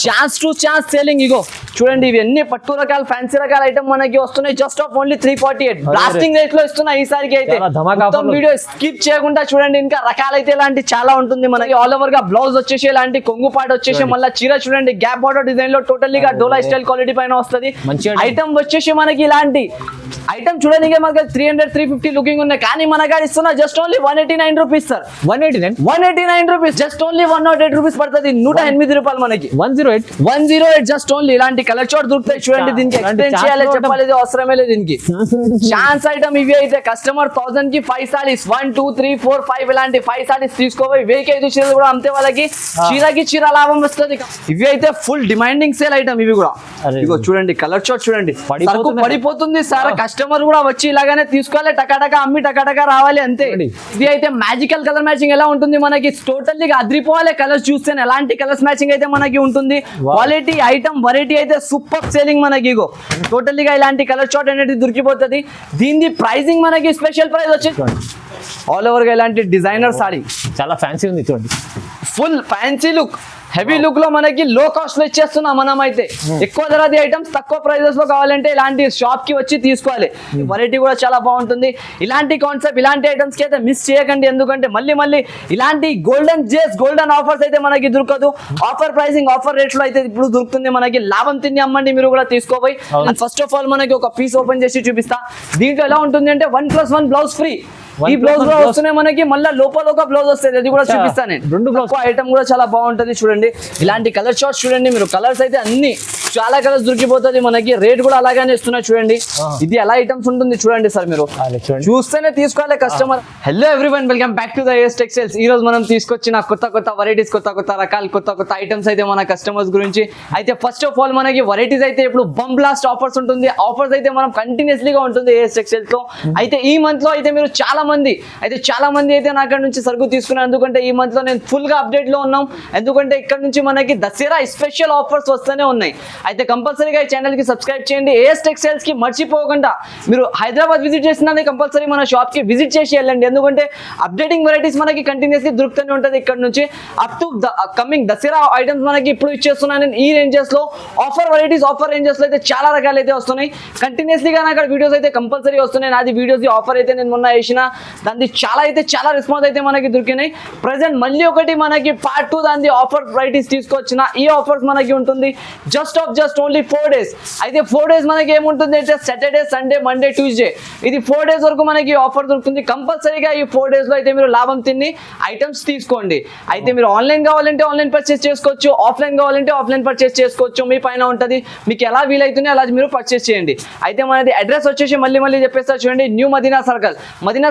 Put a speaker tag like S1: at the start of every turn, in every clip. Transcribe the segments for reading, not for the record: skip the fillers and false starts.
S1: Chance to chance selling. ఇగో చూడండి ఇవన్నీ పట్టు రకాల ఫ్యాన్సీ రకాల ఐటమ్ మనకి వస్తున్నాయి just of only 348 blasting rate లో ఇస్తున్నా ఈసారికి అయితే. మొత్తం వీడియో స్కిప్ చేయకుండా చూడండి, ఇంకా రకాలైతే ఇలాంటి చాలా ఉంటుంది మనకి. ఆల్ ఓవర్ గా బ్లౌజ్ వచ్చేసి ఇలాంటి కొంగు పాట వచ్చేసి మళ్ళీ చీర చూడండి గ్యాప్ బార్డర్ డిజైన్ లో టోటల్లీ గా డోలా స్టైల్ క్వాలిటీ పైన వస్తుంది. ఐటమ్ వచ్చేసి మనకి ఇలాంటి ఐటమ్ చూడండి మనకి 300-350 లుకింగ్ ఉన్నాయి, కానీ మన కాడ ఇస్తున్నా just only 189 rupees sir. 189 rupees, just only 108 rupees పడుతుంది. 108 రూపాయలు మనకి. 108 జస్ట్ ఓన్లీ. ఇలాంటి కలర్ చార్ట్ దొరుకుతాయి చూడండి. దీనికి ఎక్స్ప్లెయిన్ చేయాలి చెప్పాలి అవసరమే లేదు దీనికి. ఛాన్స్ ఐటమ్ ఇవి అయితే కస్టమర్ 1000 కి 5 సారీస్ 1 2 3 4 5 ఇలాంటి 5 సారీస్ తీసుకోవాలి. 1000 చీరలు కూడా అమ్మితే వాళ్ళకి చీరకి చీర లాభం వస్తుంది. ఇవి అయితే ఫుల్ డిమాండింగ్ సేల్ ఐటమ్ ఇవి కూడా. ఇగో చూడండి కలర్ చార్ట్ చూడండి, పడిపోతుంది సార్. కస్టమర్ కూడా వచ్చి ఇలాగానే తీసుకోవాలి, టకాటకా అమ్మి టకాటకా రావాలి అంతే. ఇది అయితే మ్యాజికల్ కలర్ మ్యాచింగ్ ఎలా ఉంటుంది మనకి, టోటల్లీ అద్రిపోవాలి కలర్స్ చూస్తే. ఎలాంటి కలర్స్ మ్యాచింగ్ అయితే మనకి ఉంటుంది. క్వాలిటీ ఐటమ్ వెరైటీ అయితే సూపర్ సేలింగ్ మనకి. ఇగో టోటల్లీగా ఇలాంటి కలర్ చార్ట్ అనేది దొరికిపోతుంది. దీని ప్రైజింగ్ మనకి స్పెషల్ ప్రైస్ వచ్చి ఆల్ ఓవర్ గా ఇలాంటి డిజైనర్ సారీ
S2: చాలా ఫ్యాన్సీ ఉంది చూడండి.
S1: Full fancy look, heavy look లో మనకి లో కాస్ట్ లో ఇచ్చేస్తున్నాం మనం అయితే. ఎక్కువ ధరది ఐటమ్స్ తక్కువ ప్రైజెస్ లో కావాలంటే ఇలాంటి షాప్ కి వచ్చి తీసుకోవాలి. వెరైటీ కూడా చాలా బాగుంటుంది. ఇలాంటి కాన్సెప్ట్ ఇలాంటి ఐటమ్స్ కి అయితే మిస్ చేయకండి, ఎందుకంటే మళ్ళీ ఇలాంటి గోల్డెన్ ఆఫర్స్ అయితే మనకి దొరకదు. ఆఫర్ ప్రైసింగ్ ఆఫర్ రేట్ లో అయితే ఇప్పుడు దొరుకుతుంది మనకి. లాభం తిని అమ్మండి మీరు కూడా తీసుకోపోయి. ఫస్ట్ ఆఫ్ ఆల్ మనకి ఒక పీస్ ఓపెన్ చేసి చూపిస్తా. దీంట్లో ఎలా ఉంటుంది అంటే 1+1 బ్లౌజ్ ఫ్రీ. ఈ బ్లౌజ్ లో వస్తున్నాయి మనకి, మళ్ళీ లోపల ఒక బ్లౌజ్ వస్తుంది, అది కూడా చూపిస్తాను నేను. 2 బ్లౌజ్ ఐటమ్ కూడా చాలా బాగుంటుంది చూడండి. ఇలాంటి కలర్ చార్ట్స్ చూడండి మీరు, కలర్స్ అయితే అన్ని చాలా కలర్స్ దొరికిపోతుంది మనకి. రేట్ కూడా అలాగే ఇస్తున్నాయి చూడండి. ఇది ఎలా ఐటమ్స్ ఉంటుంది చూడండి సార్, మీరు చూస్తేనే తీసుకోవాలి customer. Hello everyone, welcome back to the AS textiles. ఈ రోజు మనం తీసుకొచ్చిన కొత్త వెరైటీస్, కొత్త రకాలు, కొత్త ఐటమ్స్ అయితే మన కస్టమర్స్ గురించి. అయితే ఫస్ట్ ఆఫ్ ఆల్ మనకి వెరైటీస్ అయితే ఇప్పుడు బమ్ బ్లాస్ట్ ఆఫర్స్ ఉంటుంది. ఆఫర్స్ అయితే మనం కంటిన్యూస్లీగా ఉంటుంది ఏఎస్ టెక్స్టైల్స్ లో. అయితే ఈ మంత్ లో అయితే మీరు చాలా మంది అయితే నా అక్కడ నుంచి సరుకు తీసుకున్నాను, ఎందుకంటే ఈ మంత్ లో నేను ఫుల్ గా అప్డేట్ లో ఉన్నాం. ఎందుకంటే ఇక్కడ నుంచి మనకి దసరా స్పెషల్ ఆఫర్స్ వస్తూనే ఉన్నాయి. అయితే కంపల్సరీగా ఈ ఛానల్ కి సబ్స్క్రైబ్ చేయండి. ఏఎస్ టెక్స్టైల్స్ కి మర్చిపోకుండా మీరు హైదరాబాద్ విజిట్ చేసినా కంపల్సరీ మన షాప్ కి విజిట్ చేసి వెళ్ళండి, ఎందుకంటే అప్డేటింగ్ వెరైటీస్ మనకి కంటిన్యూస్లీ దొరుకుతూనే ఉంటుంది. ఇక్కడ నుంచి up to coming Dasara items మనకి ఇప్పుడు ఇచ్చేస్తున్నాను నేను. ఈ రేంజెస్ లో ఆఫర్ వెరైటీస్, ఆఫర్ రేంజెస్ లో అయితే చాలా రకాలు అయితే వస్తున్నాయి. కంటిన్యూస్లీగా నాకు అక్కడ వీడియోస్ అయితే కంపల్సరీ వస్తున్నాయి. నాది వీడియోస్ ఆఫర్ అయితే నేను మొన్న వేసిన, దాన్ని చాలా రెస్పాన్స్ అయితే మనకి దొరికినాయి. ప్రెసెంట్ మళ్ళీ ఒకటి మనకి పార్ట్ 2 దాని ఆఫర్ వెరైటీస్ తీసుకొచ్చిన. ఈ ఆఫర్స్ మనకి ఉంటుంది జస్ట్ ఓన్లీ 4 days. అయితే 4 days మనకి ఏముంటుంది అంటే సాటర్డే, సండే, మండే, ట్యూస్డే, ఇది 4 days వరకు మనకి ఆఫర్ దొరుకుతుంది. కంపల్సరీగా ఈ 4 days లో అయితే మీరు లాభం తిని ఐటమ్స్ తీసుకోండి. అయితే మీరు ఆన్లైన్ కావాలంటే ఆన్లైన్ పర్చేస్ చేసుకోవచ్చు, ఆఫ్లైన్ కావాలంటే ఆఫ్లైన్ పర్చేస్ చేసుకోవచ్చు. మీ పైన ఉంటుంది, మీకు ఎలా వీలైతుంది అలా మీరు పర్చేస్ చేయండి. అయితే మనది అడ్రస్ వచ్చేసి మళ్ళీ చెప్పేస్తా చూడండి. న్యూ మదీనా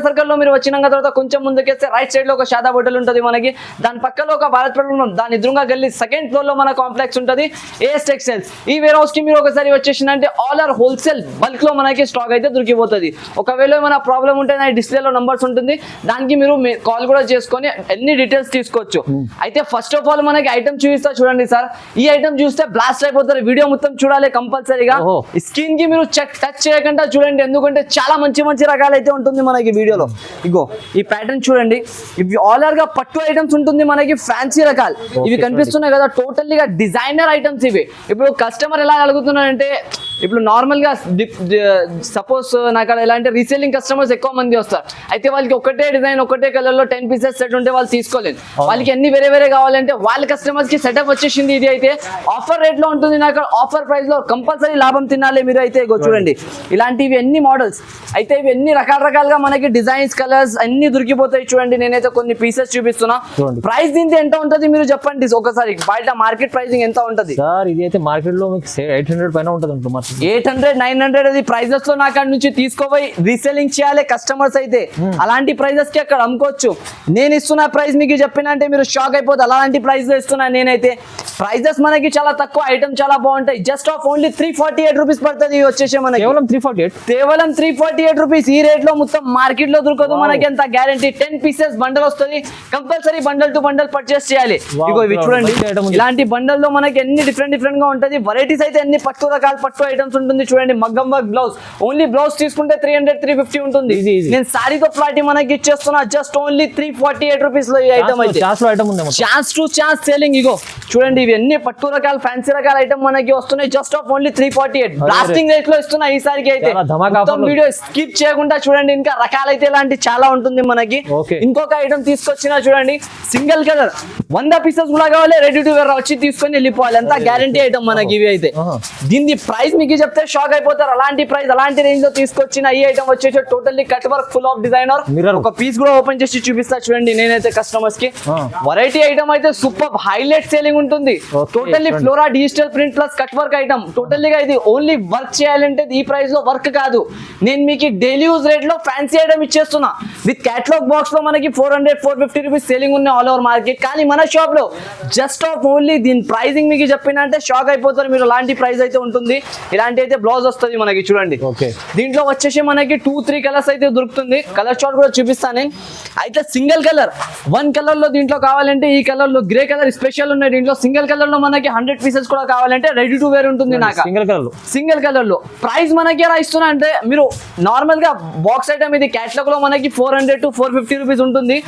S1: సర్కిల్ లో మీరు వచ్చిన తర్వాత కొంచెం ముందుకేస్తే రైట్ సైడ్ లో ఒక షాదా హోటల్ ఉంటుంది మనకి. దాని పక్కలో ఒక భారత్ పెట్రోల్, దాని ఎదురుగా గల్లీ సెకండ్ ఫ్లోర్ లో మన కాంప్లెక్స్ ఉంటుంది ఏఎస్ టెక్స్టైల్స్. ఈ వేర్ హౌస్ కి మీరు ఒకసారి వచ్చేసిందంటే ఆల్ ఆర్ హోల్సేల్ బల్క్ లో మనకి స్టాక్ అయితే దొరికిపోతుంది. ఒకవేళ ఏమైనా ప్రాబ్లం ఉంటే నా డిస్ప్లేలో నంబర్స్ ఉంటుంది, దానికి మీరు కాల్ కూడా చేసుకొని ఎన్ని డీటెయిల్స్ తీసుకోవచ్చు. అయితే ఫస్ట్ ఆఫ్ ఆల్ మనకి ఐటమ్ చూపిస్తా చూడండి సార్. ఈ ఐటమ్ చూస్తే బ్లాస్ట్ అయిపోతారు. వీడియో మొత్తం చూడాలి కంపల్సరీగా. స్క్రీన్ కి మీరు టచ్ చేయకుండా చూడండి, ఎందుకంటే చాలా మంచి రకాలు అయితే ఉంటుంది మనకి వీడియోలో. ఇగో ఈ ప్యాటర్న్ చూడండి, ఇవి ఆల్ ఆర్ గా పట్టు ఐటమ్స్ ఉంటుంది మనకి, ఫ్యాన్సీ రకాలు ఇవి కనిపిస్తున్నాయి కదా, టోటల్లీగా డిజైనర్ ఐటమ్స్ ఇవి. ఇప్పుడు కస్టమర్ ఎలా అడుగుతున్నారంటే, ఇప్పుడు నార్మల్ గా సపోజ్ నాకు ఎలా అంటే రీసేలింగ్ కస్టమర్స్ ఎక్కువ మంది వస్తారు. అయితే వాళ్ళకి ఒకటే డిజైన్, ఒకటే కలర్ లో 10 pieces సెట్ ఉంటే వాళ్ళు తీసుకోలేదు. వాళ్ళకి అన్ని వేరే కావాలంటే వాళ్ళ కస్టమర్స్ కి సెటప్ వచ్చేసింది. ఇది అయితే ఆఫర్ రేట్ లో ఉంటుంది. నాకు ఆఫర్ ప్రైస్ లో కంపల్సరీ లాభం తినాలి మీరు. అయితే చూడండి ఇలాంటివి ఎన్ని మోడల్స్, అయితే ఇవి ఎన్ని రకాలుగా మనకి డిజైన్స్, కలర్స్ అన్ని దొరికిపోతాయి చూడండి. నేనైతే కొన్ని పీసెస్ చూపిస్తున్నా. ప్రైస్ దీంతో ఎంత ఉంటుంది మీరు చెప్పండి ఒకసారి. బయట మార్కెట్ ప్రైసింగ్ ఎంత ఉంటుంది
S2: సార్? ఇది అయితే మార్కెట్ లో 800 పైన ఉంటుంది.
S1: 800-900 అది ప్రైజెస్ లో నాకు నుంచి తీసుకోపోయి రీసెల్లింగ్ చేయాలి కస్టమర్స్. అయితే అలాంటి ప్రైజెస్ కి అక్కడ అమ్ముకోవచ్చు. నేను ఇస్తున్న ప్రైస్ మీకు చెప్పిన అంటే మీరు షాక్ అయిపోతుంది. అలాంటి ప్రైస్ లో ఇస్తున్నాను నేనైతే. ప్రైజెస్ మనకి చాలా తక్కువ, ఐటమ్ చాలా బాగుంటాయి. జస్ట్ ఆఫ్ ఓన్లీ 348 రూపీస్ పడుతుంది. వచ్చేసి మనకి కేవలం 348 రూపీస్. ఈ రేట్ లో మొత్తం మార్కెట్ లో దొరకదు మనకి. ఎంత గ్యారంటీ. 10 pieces బండల్ వస్తుంది. Compulsory bundle to bundle purchase చేయాలి. ఇగో ఇవి చూడండి, ఇలాంటి బండల్ లో మనకి ఎన్ని డిఫరెంట్ గా ఉంటుంది. వెరైటీస్ అయితే ఎన్ని పట్టు రకాల పట్టు ఐటమ్స్ ఐటమ్స్ ఉంటుంది చూడండి, మగ్గం వర్క్ బ్లౌజ్. ఓన్లీ బ్లౌజ్ తీసుకుంటే 300-350 ఉంటుంది.
S2: Easy.
S1: నేను సారీతో ఫ్లాట్ మనకి ఇచ్చేస్తున్నా జస్ట్ ఓన్లీ 348 రూపీస్ లో ఈ ఐటమ్ అయితే.
S2: ఛాన్స్ లో ఐటమ్ ఉంది మొత్తం.
S1: Chance to chance selling. ఇగో చూడండి, ఇవి అన్ని పట్టు రకాల ఫ్యాన్సీ రకాల ఐటమ్ మనకి వస్తున్నాయి just of only 348 blasting rate లో ఇస్తున్నా ఈసారికి అయితే.
S2: చాలా ధమాకా
S1: మొత్తం
S2: ఆఫర్లు.
S1: వీడియో స్కిప్ చేయకుండా చూడండి, ఇంకా రకాలైతే ఇలాంటి చాలా ఉంటుంది మనకి.
S2: Okay.
S1: ఇంకొక ఐటమ్ తీసుకొచ్చినా చూడండి, సింగిల్ కలర్ 100 పీసెస్ కూడా కావాలి, రెడీ టు వేర్ వచ్చి తీసుకొని వెళ్ళిపోవాలి, అంతా గ్యారంటీ ఐటమ్ మనకి ఇవి అయితే. దీని ప్రైస్ మీకు చెప్తే షాక్ అయిపోతారు, అలాంటి ప్రైస్ అలాంటి రేంజ్ లో తీసుకొచ్చిన ఈ ఐటమ్ వచ్చేసి totally cut work full of designer.
S2: Mirror.
S1: ఒక పీస్ కూడా ఓపెన్ చేసి చూపిస్తా చూడండి నేనైతే కస్టమర్స్ కి. వెరైటీ ఐటమ్ అయితే సూపర్ హైలైట్ సేలింగ్ ఉంటుంది.
S2: Okay,
S1: టోటల్లీ
S2: చూడండి.
S1: Flora digital print plus cut work item. టోటల్లీగా ఇది ఓన్లీ వర్క్ చేయాలంటే ఈ ప్రైస్ లో వర్క్ కాదు, నేను మీకు డైలీ యూజ్ రేట్ లో ఫ్యాన్సీ ఐటమ్ ఇచ్చేస్తున్నా. విత్ క్యాటలాగ్ బాక్స్ లో మనకి 400-450 రూపీస్ సేలింగ్ ఉన్నాయి ఆల్ ఓవర్ మార్కెట్. కానీ మన షాప్ లో జస్ట్ ఆఫ్ ఓన్లీ దీని ప్రైజింగ్ మీకు చెప్పినంటే షాక్ అయిపోతారు మీరు, అలాంటి ప్రైస్ అయితే ఉంటుంది. ఇలాంటి అయితే బ్లౌజ్ వస్తుంది మనకి చూడండి.
S2: ఓకే,
S1: దీంట్లో వచ్చేసి మనకి 2-3 కలర్స్ అయితే దొరుకుతుంది. కలర్ చార్ట్ కూడా చూపిస్తాను నేను. అయితే సింగిల్ కలర్ 1 కలర్ లో దీంట్లో కావాలంటే ఈ కలర్ లో గ్రే కలర్ స్పెషల్ ఉన్నాయి. దీంట్లో సింగిల్ కలర్ లో మనకి 100 పీసెస్ కూడా కావాలంటే రెడీ టు వేర్ ఉంటుంది. నాకు
S2: సింగిల్ కలర్ లో
S1: సింగిల్ కలర్ లో ప్రైస్ మనకి ఎలా ఇస్తున్నా అంటే, మీరు నార్మల్ గా బాక్స్ ఐటమ్ ఇది క్యాటలాగ్ లో మనకి 400-450 రూపీస్ ఉంటుంది.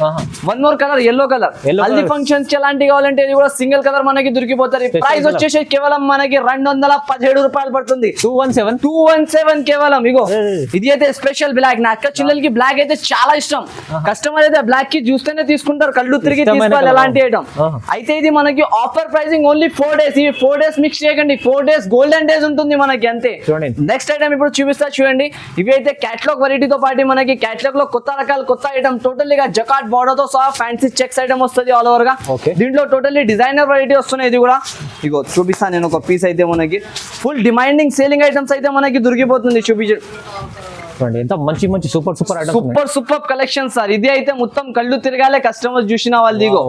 S1: One more colour yellow colour, haldi functions కి ఎలాంటి కావాలంటే ఇది కూడా సింగిల్ కలర్ మనకి దొరికిపోతారు. ప్రైస్ వచ్చేసి కేవలం మనకి 217 రూపాయలు పడుతుంది. 217 కేవలం. ఇగో ఇది అయితే స్పెషల్ బ్లాక్, నా అక్క చిల్లలకి బ్లాక్ అయితే చాలా ఇష్టం. కస్టమర్ అయితే బ్లాక్ కి చూస్తేనే తీసుకుంటారు, కళ్ళు తిరిగి తీసుకోవాలి అలాంటి ఐటమ్. అయితే ఇది మనకి ఆఫర్ ప్రైసింగ్ ఓన్లీ 4 డేస్. ఇవి 4 డేస్ మిక్స్ చేయకండి, 4 డేస్ గోల్డెన్ డేస్ ఉంటుంది మనకి అంతే. నెక్స్ట్ ఐటమ్ ఇప్పుడు చూపిస్తా చూడండి. ఇవి అయితే క్యాటలాగ్ వెరైటీతో పాటు మనకి క్యాటలాగ్ లో కొత్త రకాల కొత్త ఐటమ్ టోటల్లీ గా జకాట్ బార్డర్ తో సహా ఫ్యాన్సీ చెక్స్ ఐటమ్ వస్తుంది ఆల్ ఓవర్ గా. దీంట్లో టోటల్లీ డిజైనర్ వెరైటీ వస్తున్నాయి. ఇది కూడా ఇగో చూపిస్తాను నేను ఒక పీస్ అయితే మనకి ఫుల్ డిమాండింగ్ సేలింగ్ ఐటమ్స్ అయితే మనకి దొరికిపోతుంది.
S2: ఎంత మంచి మంచి super
S1: super super collection sir. ఇది అయితే మొత్తం కళ్ళు తిరగాలే కస్టమర్స్ చూసిన వాళ్ళు. దిగో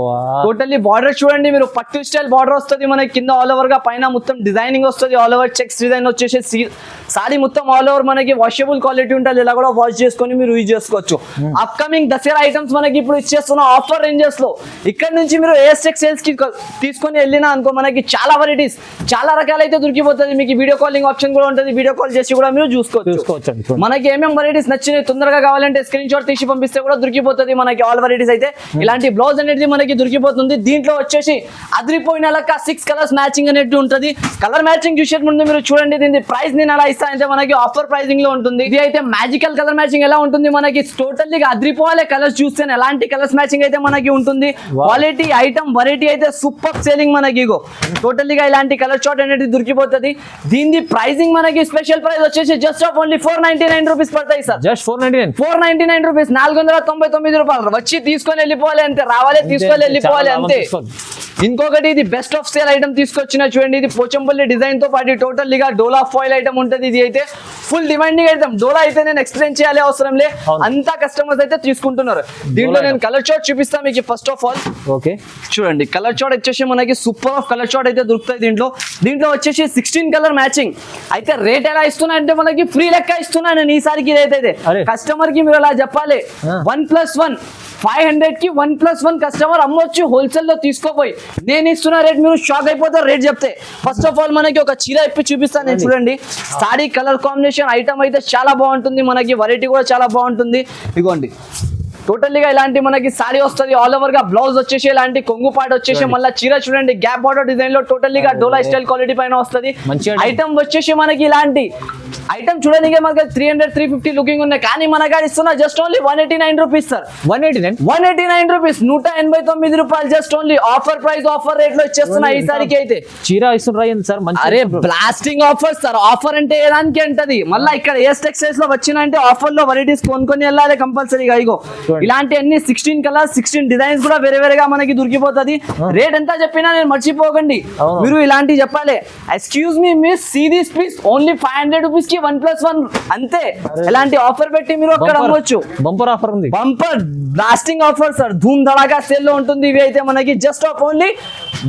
S1: టోటల్లీ బార్డర్ చూడండి మీరు, పట్టు స్టైల్ బార్డర్ వస్తుంది మనకి కింద ఆల్ ఓవర్ గా, పైన మొత్తం డిజైనింగ్ వస్తుంది ఆల్ ఓవర్ చెక్స్ డిజైన్ వచ్చేసి సారీ మొత్తం ఆల్ ఓవర్ మనకి వాషబుల్ క్వాలిటీ ఉంటుంది. ఇలా కూడా వాష్ చేసుకొని మీరు యూజ్ చేసుకోవచ్చు. అప్కమింగ్ దసరా ఐటమ్స్ మనకి ఇప్పుడు ఇచ్చేస్తున్న ఆఫర్ రేంజెస్ లో ఇక్కడ నుంచి మీరు ఏఎస్టెక్ సేల్స్ కి తీసుకొని వెళ్ళినా అనుకో మనకి చాలా వెరైటీస్ చాలా రకాలైతే దొరికిపోతుంది. మీకు వీడియో కాలింగ్ ఆప్షన్ కూడా ఉంటుంది, వీడియో కాల్ చేసి కూడా మీరు చూసుకోవచ్చు. మనకి ఏమేమి వెరైటీస్ నచ్చినాయి తొందరగా కావాలంటే స్క్రీన్ షాట్ తీసి పంపిస్తే కూడా దొరికిపోతుంది మనకి ఆల్ వెరైటీస్ అయితే. ఇలాంటి బ్లౌజ్ అనేది మనకి దొరికిపోతుంది. దీంట్లో వచ్చేసి అదిరిపోయిన లెక్క 6 కలర్స్ మ్యాచింగ్ అనేది ఉంటుంది. కలర్ మ్యాచింగ్ చూసే ముందు మీరు చూడండి, దీని ప్రైస్ నేను అలా ఇస్తా అంటే మనకి ఆఫర్ ప్రైసింగ్ లో ఉంటుంది. ఇది అయితే మ్యాజికల్ కలర్ మ్యాచింగ్ ఎలా ఉంటుంది మనకి టోటల్లీ అదిరిపోవాలి. కలర్స్ చూస్తే ఎలాంటి కలర్స్ మ్యాచింగ్ అయితే మనకి ఉంటుంది. క్వాలిటీ ఐటమ్ వెరైటీ అయితే సూపర్ సేలింగ్ మనకి. ఇగో టోటల్లీగా ఇలాంటి కలర్ చార్ట్ అనేది దొరికిపోతుంది. దీని ప్రైసింగ్ మనకి స్పెషల్ ప్రైస్ వచ్చేసి జస్ట్ ఆఫ్ ఓన్లీ 499 రూపీస్ పడతాయి సార్.
S2: జస్ట్ 499
S1: రూపీస్, 499 రూపాయలు. వచ్చి తీసుకొని వెళ్ళిపోవాలి అంతే, రావాలి తీసుకొని వెళ్ళిపోవాలి అంతే. ఇంకొకటి ఇది బెస్ట్ ఆఫ్ సేల్ ఐటమ్ తీసుకొచ్చిన చూడండి. ఇది పోచంపల్లి డిజైన్ తో పాటు టోటల్లీగా డోలా ఫాయిల్ ఐటమ్ ఉంటుంది. ఇది అయితే ఫుల్ డిమాండింగ్ ఐటమ్. డోలా అయితే నేను ఎక్స్ప్లెయిన్ చేయాలి అవసరం లే, అంతా కస్టమర్స్ అయితే తీసుకుంటున్నారు. దీంట్లో నేను కలర్ చార్ట్ చూపిస్తాను మీకు. ఫస్ట్ ఆఫ్ ఆల్
S2: ఓకే
S1: చూడండి, కలర్ చార్ట్ వచ్చేసి మనకి సూపర్ ఆఫ్ కలర్ చార్ట్ అయితే దొరుకుతాయి. దీంట్లో వచ్చేసి 16 కలర్ మ్యాచింగ్. అయితే రేట్ ఎలా ఇస్తున్నా అంటే మనకి ఫ్రీ లెక్క ఇస్తున్నా నేను ఈసారికి. ఇదైతే కస్టమర్ కి మీరు అలా చెప్పాలి, 1+1 500 కి 1+1 కస్టమర్ అమ్మొచ్చు హోల్సేల్ లో తీసుకోపోయి. నేను ఇస్తున్న రేట్ మీరు షాక్ అయిపోతారు రేట్ చెప్తే. ఫస్ట్ ఆఫ్ ఆల్ మనకి ఒక చీర ఇప్పి చూపిస్తాను నేను చూడండి. సారీ కలర్ కాంబినేషన్ ఐటమ్ అయితే చాలా బాగుంటుంది మనకి, వెరైటీ కూడా చాలా బాగుంటుంది. ఇగోండి టోటల్లీగా ఇలాంటి మనకి సారీ వస్తుంది ఆల్ ఓవర్ గా. బ్లౌజ్ వచ్చేసి ఇలాంటి కొంగు పాట వచ్చేసి, మళ్ళీ చీర చూడండి గ్యాప్ బార్డర్ డిజైన్ లో టోటల్లీగా డోలా స్టైల్ క్వాలిటీ పైన వస్తుంది. ఐటమ్ వచ్చేసి మనకి ఇలాంటి ఐటమ్ చూడడానికి మనకి 300-350 లుకింగ్ ఉన్నాయి. కానీ మన కాడ ఇస్తున్నా just only 189 rupees sir. 189 rupees, 189 రూపాయలు just only offer price, offer rate లో ఇచ్చేస్తున్నా ఈసారికి అయితే.
S2: చీర ఇస్తున్నారు సార్.
S1: అరే బ్లాస్టింగ్ ఆఫర్ సార్. ఆఫర్ అంటే ఏదానికి అంటది. మళ్ళీ ఇక్కడ ఏ టెక్స్టైల్స్ లో వచ్చినంటే ఆఫర్ లో వెరైటీస్ కొనుక్కొని వెళ్ళాలి కంపల్సరీగా. ఇగో ఇలాంటి అన్ని 16 కలర్స్ 16 డిజైన్స్ కూడా వేరే వేరేగా మనకి దొరికిపోతుంది. రేట్ ఎంత చెప్పినా నేను మర్చిపోకండి, మీరు ఇలాంటి చెప్పాలి. Excuse me miss, see this please, only 500 rupees కి 1+1 అంతే. ఇలాంటి ఆఫర్ పెట్టి మీరు అక్కడ అమ్మొచ్చు.
S2: బంపర్ ఆఫర్ ఉంది,
S1: బంపర్ బ్లాస్టింగ్ ఆఫర్ సార్. ధూమ్ ధడాగా సేల్ లో ఉంటుంది. ఇవి అయితే మనకి జస్ట్ ఆఫ్ ఓన్లీ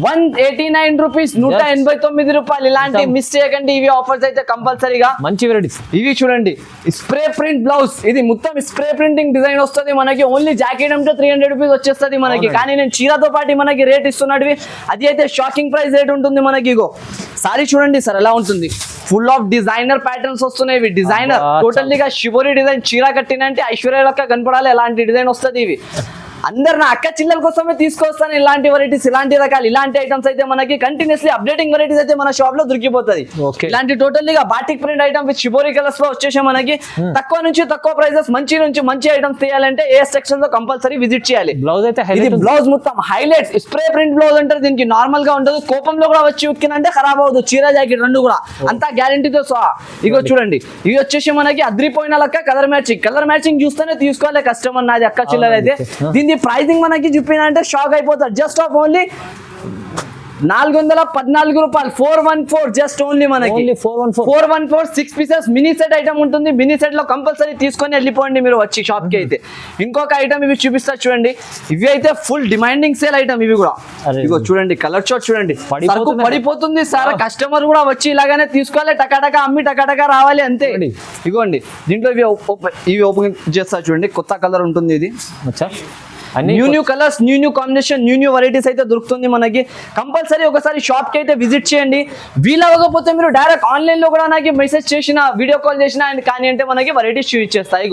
S1: 189 రూపీస్, 189 రూపాయలు. ఇలాంటి మిస్ చేయకండి, ఇవి ఆఫర్స్ అయితే కంపల్సరీగా.
S2: మంచి వెరైటీస్.
S1: ఇవి చూడండి స్ప్రే ప్రింట్ బ్లౌజ్. ఇది మొత్తం స్ప్రే ప్రింటింగ్ డిజైన్ వస్తుంది మనకి. ఓన్లీ జాకెట్ అంటే 300 రూపీస్ వచ్చేస్తుంది మనకి. కానీ నేను చీరతో పాటు మనకి రేట్ ఇస్తున్నాడు. అది అయితే షాకింగ్ ప్రైస్ రేట్ ఉంటుంది మనకి. ఇగో సారీ చూడండి సార్ ఎలా ఉంటుంది. ఫుల్ ఆఫ్ డిజైనర్ ప్యాటర్న్స్ వస్తున్నాయి. ఇవి డిజైనర్
S2: అబ్బా,
S1: టోటల్లీగా షిబోరి డిజైన్ చీర కట్టినంటే ఐశ్వర్య లెక్క కనపడాలి, ఎలాంటి డిజైన్ వస్తుంది. ఇవి అందరు నా అక్క చిల్లల కోసమే తీసుకొస్తాను ఇలాంటి వెరైటీస్, ఇలాంటి రకాలు, ఇలాంటి ఐటమ్స్ అయితే మనకి కంటిన్యూస్లీ అప్డేటింగ్ వెరైటీస్ అయితే మన షాప్ లో దొరికిపోతుంది.
S2: Okay.
S1: ఇలాంటి టోటల్లీగా batik print item with shibori colours లో వచ్చేసి మనకి తక్కువ నుంచి తక్కువ ప్రైజెస్, మంచి నుంచి మంచి ఐటమ్స్ తీయాలంటే ఏ సెక్షన్ లో కంపల్సరీ విజిట్ చేయాలి.
S2: బ్లౌజ్ అయితే
S1: ఇది
S2: హైలైట్
S1: బ్లౌజ్ మొత్తం హైలైట్స్, స్ప్రే ప్రింట్ బ్లౌజ్ అంటారు దీనికి. నార్మల్ గా ఉండదు, కోపంలో కూడా వచ్చి ఉతికినంటే ఖరాబ్ అవ్వదు. చీర జాకెట్ రెండు కూడా అంతా గ్యారంటీతో సహా. ఇగో చూడండి, ఇవి వచ్చేసి మనకి అద్రిపోయిన లెక్క కలర్ మ్యాచింగ్ చూస్తేనే తీసుకోవాలి కస్టమర్. నాది అక్క చిల్లర అయితే దీని ప్రైసింగ్ మనకి చెప్పినంటే షాక్ అయిపోతారు. జస్ట్ ఆఫ్ ఓన్లీ 414 రూపాయలు, 414 జస్ట్ ఓన్లీ మనకి 414 6 పీసెస్ మినీ సెట్ ఐటమ్ ఉంటుంది. మినీ సెట్ లో కంపల్సరీ తీసుకొని వెళ్ళిపోండి మీరు వచ్చి షాప్ కి అయితే. ఇంకొక ఐటమ్ ఇవి చూపిస్తా చూడండి, ఇవి అయితే ఫుల్ డిమాండింగ్ సేల్ ఐటమ్. ఇవి కూడా ఇగో చూడండి, కలర్ షాట్ చూడండి, పడిపోతుంది సార్. కస్టమర్ కూడా వచ్చి ఇలాగానే తీసుకోవాలి, టకాటకా అమ్మి టకాటకా రావాలి అంతే. ఇగోండి దీంట్లో ఇవి ఓపెన్ చేస్తా చూడండి, కొత్త కలర్ ఉంటుంది ఇది. New colours, new combination, new varieties అయితే దొరుకుతుంది మనకి. కంపల్సరీ ఒకసారి షాప్ కి అయితే విజిట్ చేయండి. వీలవకపోతే మీరు డైరెక్ట్ ఆన్లైన్ లో కూడా నాకు మెసేజ్ చేసిన, వీడియో కాల్ చేసిన కానీ అంటే మనకి వెరైటీస్ చూపించేస్తాయి.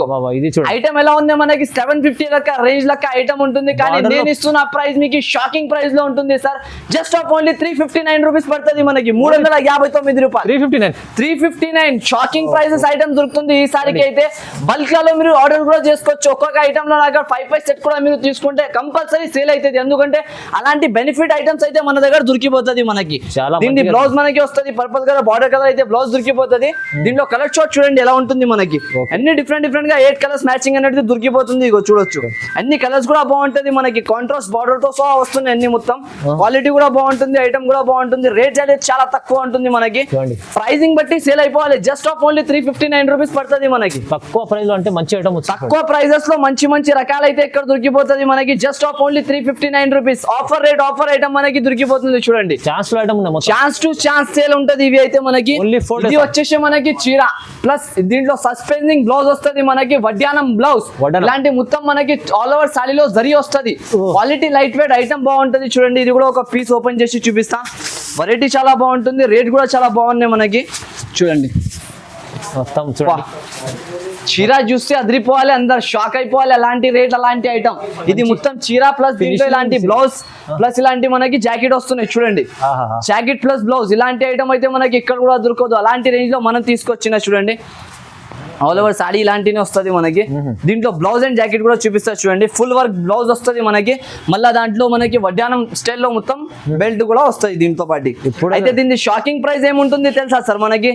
S1: ఐటమ్ ఎలా ఉంది మనకి 750 లెక్క రేంజ్ లెక్క ఐటమ్ ఉంటుంది, కానీ నేను ఇస్తున్న ప్రైస్ మీకు షాకింగ్ ప్రైస్ లో ఉంటుంది sir. Just of only 359 rupees పడుతుంది మనకి, 359 రూపాయలు. 359 షాకింగ్ ప్రైసెస్ ఐటమ్ దొరుకుతుంది ఈసారికి అయితే. బల్క్ లలో మీరు ఆర్డర్ కూడా చేసుకోవచ్చు. ఒక్కొక్క ఐటమ్ లో నాకు 5 సెట్ కూడా మీరు తీసుకుంటే కంపల్సరీ సేల్ అవుతుంది. ఎందుకంటే అలాంటి బెనిఫిట్ ఐటమ్స్ అయితే మన దగ్గర దొరికిపోతుంది మనకి. దీని బ్లౌజ్ మనకి వస్తుంది పర్పల్ కలర్, బార్డర్ కలర్ అయితే బ్లౌజ్ దొరికిపోతుంది. దీంట్లో కలర్ షార్ట్ చూడండి ఎలా ఉంటుంది మనకి. అన్ని డిఫరెంట్ గా 8 కలర్స్ మ్యాచింగ్ అనేది దొరికిపోతుంది. ఇగో చూడొచ్చు, అన్ని కలర్స్ కూడా బాగుంటుంది మనకి. కాంట్రాస్ట్ బార్డర్ తో సహా వస్తుంది అన్ని మొత్తం. క్వాలిటీ కూడా బాగుంటుంది, ఐటమ్ కూడా బాగుంటుంది. రేట్ అనేది చాలా తక్కువ ఉంటుంది మనకి. ప్రైసింగ్ బట్టి సేల్ అయిపోవాలి. జస్ట్ ఆఫ్ ఓన్లీ 359 రూపీస్ పడుతుంది మనకి.
S2: తక్కువ ప్రైస్ లో అంటే మంచి ఐటమ్,
S1: తక్కువ ప్రైజెస్ లో మంచి రకాలు అయితే ఇక్కడ దొరికిపోతుంది మనకి. Just of only 359 rupees offer rate, offer item మనకి దొరికిపోతుంది చూడండి.
S2: Chance item
S1: chance to chance sale ఉంటది. ఇవి అయితే మనకి ఇది వచ్చేసి మనకి చీర ప్లస్ దీంట్లో సస్పెన్సింగ్ బ్లౌజ్ వస్తుంది మనకి, వడ్డానం బ్లౌజ్. ఇలాంటి మొత్తం మనకి ఆల్ ఓవర్ సారీలో జరీ వస్తుంది. క్వాలిటీ లైట్ వెయిట్ ఐటమ్ బాగుంటది చూడండి. ఇది కూడా ఒక పీస్ ఓపెన్ చేసి చూపిస్తా. వెరైటీ చాలా బాగుంటుంది, రేట్ కూడా చాలా బాగున్నాయి మనకి. చూడండి
S2: మొత్తం చూడండి,
S1: చీర చూస్తే అదిరిపోవాలి, అందరు షాక్ అయిపోవాలి. అలాంటి రేట్, అలాంటి ఐటమ్. ఇది మొత్తం చీర ప్లస్ దీంట్లో ఇలాంటి బ్లౌజ్ ప్లస్ ఇలాంటి మనకి జాకెట్ వస్తున్నాయి చూడండి. జాకెట్ ప్లస్ బ్లౌజ్ ఇలాంటి ఐటమ్ అయితే మనకి ఇక్కడ కూడా దొరకదు. అలాంటి రేంజ్ లో మనం తీసుకొచ్చిన చూడండి. ఆల్ ఓవర్ సాడీ ఇలాంటినే వస్తుంది మనకి. దీంట్లో బ్లౌజ్ అండ్ జాకెట్ కూడా చూపిస్తా చూడండి. ఫుల్ వర్క్ బ్లౌజ్ వస్తుంది మనకి. మళ్ళీ దాంట్లో మనకి వడ్డానం స్టైల్లో మొత్తం బెల్ట్ కూడా వస్తుంది దీంతో పాటు. అయితే దీని షాకింగ్ ప్రైస్ ఏముంటుంది తెలుసా సార్ మనకి?